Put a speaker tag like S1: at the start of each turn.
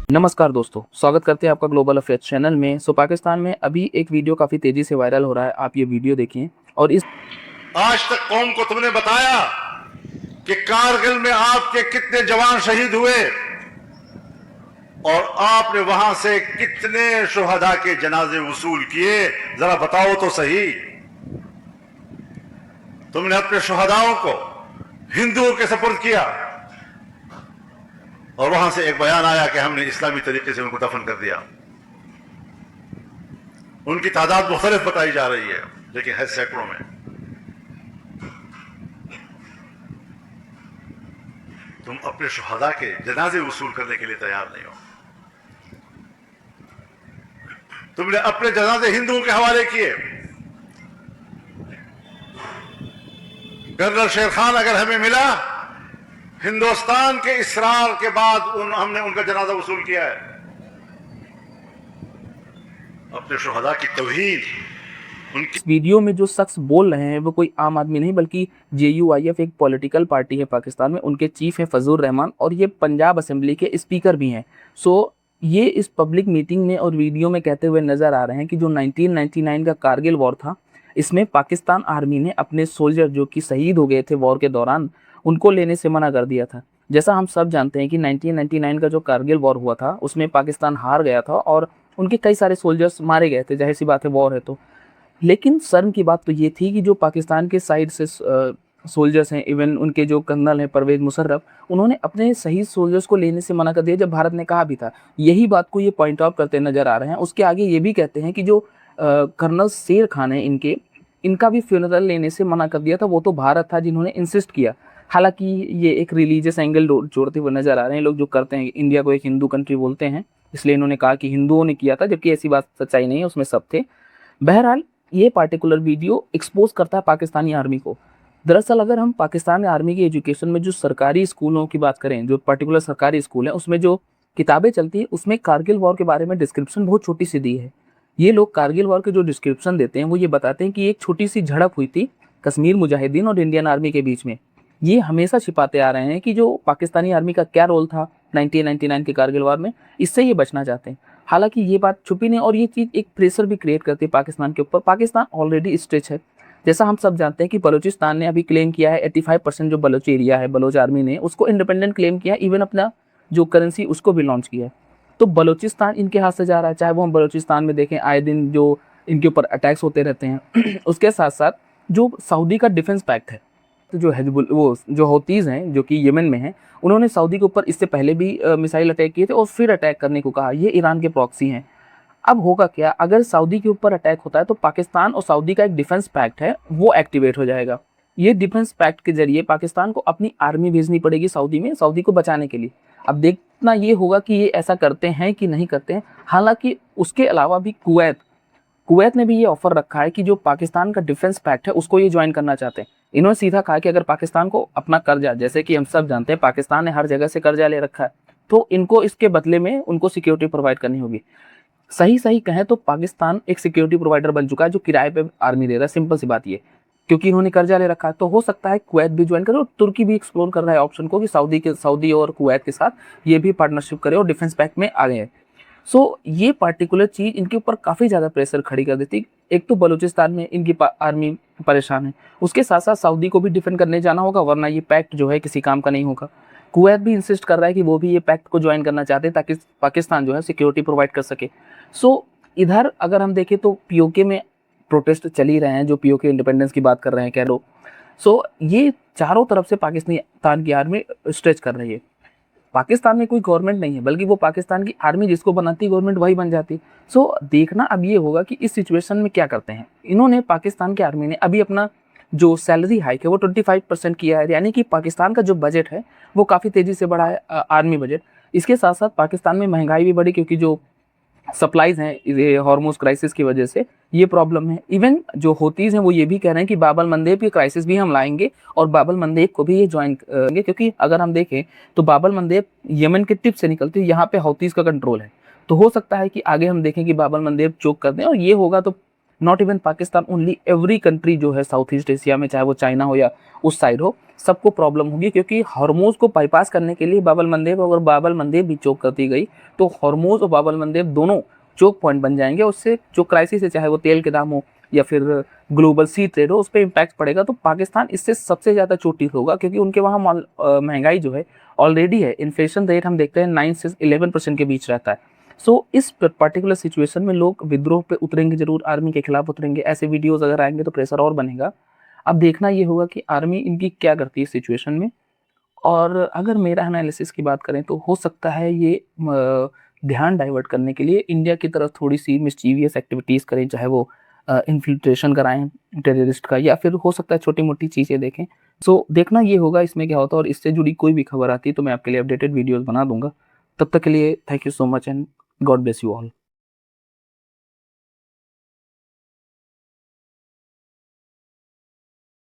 S1: नमस्कार दोस्तों, स्वागत करते हैं आपका ग्लोबल अफेयर्स चैनल में। पाकिस्तान में अभी एक वीडियो काफ़ी तेज़ी से वायरल हो रहा है, आप ये वीडियो देखें। और इस
S2: आज तक कौम को तुमने बताया कि कारगिल में आपके कितने जवान शहीद हुए और आपने वहां से कितने शुहदा के जनाजे वसूल किए, जरा बताओ तो सही। तुमने अपने शुहदाओं को हिंदुओं के सपुर्द किया और वहां से एक बयान आया कि हमने इस्लामी तरीके से उनको दफन कर दिया। उनकी तादाद मुख्तलिफ बताई जा रही है, लेकिन है सैकड़ों में। तुम अपने शुहदा के जनाजे वसूल करने के लिए तैयार नहीं हो। तुमने अपने जनाजे हिंदुओं के हवाले किए। जनरल शेर खान अगर हमें मिला, हिंदुस्तान के इसरार के बाद हमने उनका जनाजा वसूल किया है। अपने शुहदा की तौहीन।
S1: इस वीडियो में जो शख्स बोल रहे हैं वो कोई आम आदमी नहीं बल्कि JUIF एक पॉलिटिकल पार्टी है पाकिस्तान में। उनके चीफ है फजलुर रहमान और ये पंजाब असेंबली के स्पीकर भी हैं। ये इस पब्लिक मीटिंग में और वीडियो में कहते हुए नजर आ रहे हैं कि जो 1999 का कारगिल वॉर था, इसमें पाकिस्तान आर्मी ने अपने सोल्जर जो कि शहीद हो गए थे वॉर के दौरान, उनको लेने से मना कर दिया था। जैसा हम सब जानते हैं कि 1999 का जो कारगिल वॉर हुआ था उसमें पाकिस्तान हार गया था और उनके कई सारे सोल्जर्स मारे गए थे। जाहिर सी बात है, वॉर है तो। लेकिन शर्म की बात तो ये थी कि जो पाकिस्तान के साइड से सोल्जर्स हैं, इवन उनके जो कर्नल हैं परवेज मुशर्रफ, उन्होंने अपने शहीद सोल्जर्स को लेने से मना कर दिया जब भारत ने कहा भी था। यही बात को ये पॉइंट आउट करते नजर आ रहे हैं। उसके आगे ये भी कहते हैं कि जो कर्नल शेर खान है, इनका भी फ्यूनरल लेने से मना कर दिया था। वो तो भारत था जिन्होंने इंसिस्ट किया। हालांकि ये एक रिलीजियस एंगल जोड़ते हुए नजर आ रहे हैं लोग जो करते हैं। इंडिया को एक हिंदू कंट्री बोलते हैं, इसलिए इन्होंने कहा कि हिंदुओं ने किया था, जबकि ऐसी बात सच्चाई नहीं है, उसमें सब थे। बहरहाल ये पार्टिकुलर वीडियो एक्सपोज करता है पाकिस्तानी आर्मी को। दरअसल अगर हम पाकिस्तान आर्मी की एजुकेशन में जो सरकारी स्कूलों की बात करें, जो पर्टिकुलर सरकारी स्कूल है, उसमें जो किताबें चलती है उसमें कारगिल वॉर के बारे में डिस्क्रिप्शन बहुत छोटी सी दी है। ये लोग कारगिल वॉर के जो डिस्क्रिप्शन देते हैं वो ये बताते हैं कि एक छोटी सी झड़प हुई थी कश्मीर मुजाहिदीन और इंडियन आर्मी के बीच में। ये हमेशा छिपाते आ रहे हैं कि जो पाकिस्तानी आर्मी का क्या रोल था 1999 के कारगिल वॉर में, इससे ये बचना चाहते हैं। हालांकि ये बात छुपी नहीं और ये चीज़ एक प्रेशर भी क्रिएट करती है पाकिस्तान के ऊपर। पाकिस्तान ऑलरेडी स्ट्रेच है। जैसा हम सब जानते हैं कि बलूचिस्तान ने अभी क्लेम किया है 85% जो बलोच एरिया है, बलोच आर्मी ने उसको इंडिपेंडेंट क्लेम किया, इवन अपना जो करेंसी उसको भी लॉन्च किया है। तो बलूचिस्तान इनके हाथ से जा रहा है। चाहे वो हम बलूचिस्तान में देखें, आए दिन जो इनके ऊपर अटैक्स होते रहते हैं। उसके साथ साथ जो सऊदी का डिफेंस पैक्ट है, तो जो हिजबुल वो जो हौतीज़ हैं जो कि यमन में हैं, उन्होंने सऊदी के ऊपर इससे पहले भी मिसाइल अटैक किए थे और फिर अटैक करने को कहा। ये ईरान के प्रॉक्सी हैं। अब होगा क्या, अगर सऊदी के ऊपर अटैक होता है तो पाकिस्तान और सऊदी का एक डिफेंस पैक्ट है वो एक्टिवेट हो जाएगा। ये डिफेंस पैक्ट के जरिए पाकिस्तान को अपनी आर्मी भेजनी पड़ेगी सऊदी में, सऊदी को बचाने के लिए। अब देखना ये होगा कि ये ऐसा करते हैं कि नहीं करते हैं। हालांकि उसके अलावा भी कुवैत ने भी ये ऑफर रखा है कि जो पाकिस्तान का डिफेंस पैक्ट है उसको ये ज्वाइन करना चाहते हैं। इन्होंने सीधा कहा कि अगर पाकिस्तान को अपना कर्जा, जैसे कि हम सब जानते हैं पाकिस्तान ने हर जगह से कर्जा ले रखा है, तो इनको इसके बदले में उनको सिक्योरिटी प्रोवाइड करनी होगी। सही कहें तो पाकिस्तान एक सिक्योरिटी प्रोवाइडर बन चुका है जो किराए पे आर्मी दे रहा है। सिंपल सी बात ये, क्योंकि इन्होंने कर्जा ले रखा है। तो हो सकता है कुवैत भी ज्वाइन करे और तुर्की भी एक्सप्लोर कर रहा है ऑप्शन को कि सऊदी और कुवैत के साथ ये भी पार्टनरशिप करे और डिफेंस पैक्ट में आ गए हैं। ये पार्टिकुलर चीज़ इनके ऊपर काफ़ी ज़्यादा प्रेशर खड़ी कर देती। एक तो बलूचिस्तान में इनकी आर्मी परेशान है, उसके साथ साथ सऊदी को भी डिफेंड करने जाना होगा, वरना ये पैक्ट जो है किसी काम का नहीं होगा। कुवैत भी इंसिस्ट कर रहा है कि वो भी ये पैक्ट को ज्वाइन करना चाहते हैं ताकि पाकिस्तान जो है सिक्योरिटी प्रोवाइड कर सके। इधर अगर हम देखें तो POK में प्रोटेस्ट चल ही रहे हैं, जो POK इंडिपेंडेंस की बात कर रहे हैं कह लो। ये चारों तरफ से पाकिस्तान की आर्मी स्ट्रेच कर रही है। पाकिस्तान में कोई गवर्नमेंट नहीं है, बल्कि वो पाकिस्तान की आर्मी जिसको बनाती गवर्नमेंट वही बन जाती। देखना अब ये होगा कि इस सिचुएशन में क्या करते हैं। इन्होंने पाकिस्तान की आर्मी ने अभी अपना जो सैलरी हाइक है वो 25% किया है, यानी कि पाकिस्तान का जो बजट है वो काफ़ी तेज़ी से बढ़ा है, आर्मी बजट। इसके साथ साथ पाकिस्तान में महंगाई भी बढ़ी, क्योंकि जो सप्लाईज हैं ये हॉर्मोज क्राइसिस की वजह से ये प्रॉब्लम है। इवन जो हौतीज़ हैं वो ये भी कह रहे हैं कि बाब अल मंदेब की क्राइसिस भी हम लाएंगे और बाब अल मंदेब को भी ये ज्वाइन करेंगे, क्योंकि अगर हम देखें तो बाब अल मंदेब यमन के टिप से निकलती है, यहाँ पे हौतीज़ का कंट्रोल है। तो हो सकता है कि आगे हम देखें कि बाब अल मंदेब चोक कर दें, और ये होगा तो not even Pakistan, only every country जो है साउथ ईस्ट एशिया में, चाहे वो चाइना हो या उस साइड हो, सबको प्रॉब्लम होगी, क्योंकि हॉर्मोज को बाईपास करने के लिए बाब अल मंदेब, अगर बाब अल मंदेब भी चोक करती गई तो हॉर्मोज और बाब अल मंदेब दोनों चोक पॉइंट बन जाएंगे। उससे जो क्राइसिस है, चाहे वो तेल के दाम हो या फिर ग्लोबल सी ट्रेड हो, उस पर इम्पैक्ट पड़ेगा। तो पाकिस्तान इससे सबसे ज़्यादा चोटिल होगा, क्योंकि उनके वहाँ महंगाई जो है ऑलरेडी है, इन्फ्लेशन रेट हम देखते हैं 9 से 11% के बीच रहता है। सो इस पर्टिकुलर सिचुएशन में लोग विद्रोह पे उतरेंगे, जरूर आर्मी के खिलाफ उतरेंगे। ऐसे वीडियोस अगर आएंगे तो प्रेशर और बनेगा। अब देखना ये होगा कि आर्मी इनकी क्या करती है इस सिचुएशन में। और अगर मेरा एनालिसिस की बात करें तो हो सकता है ये ध्यान डाइवर्ट करने के लिए इंडिया की तरफ थोड़ी सी मिस्चीवियस एक्टिविटीज़ करें, चाहे वो इन्फिल्ट्रेशन कराएं टेररिस्ट का, या फिर हो सकता है छोटी मोटी चीज़ें देखें। सो देखना ये होगा इसमें क्या होता है, और इससे जुड़ी कोई भी खबर आती है तो मैं आपके लिए अपडेटेड वीडियोस बना दूंगा। तब तक के लिए thank you so much and God bless you all.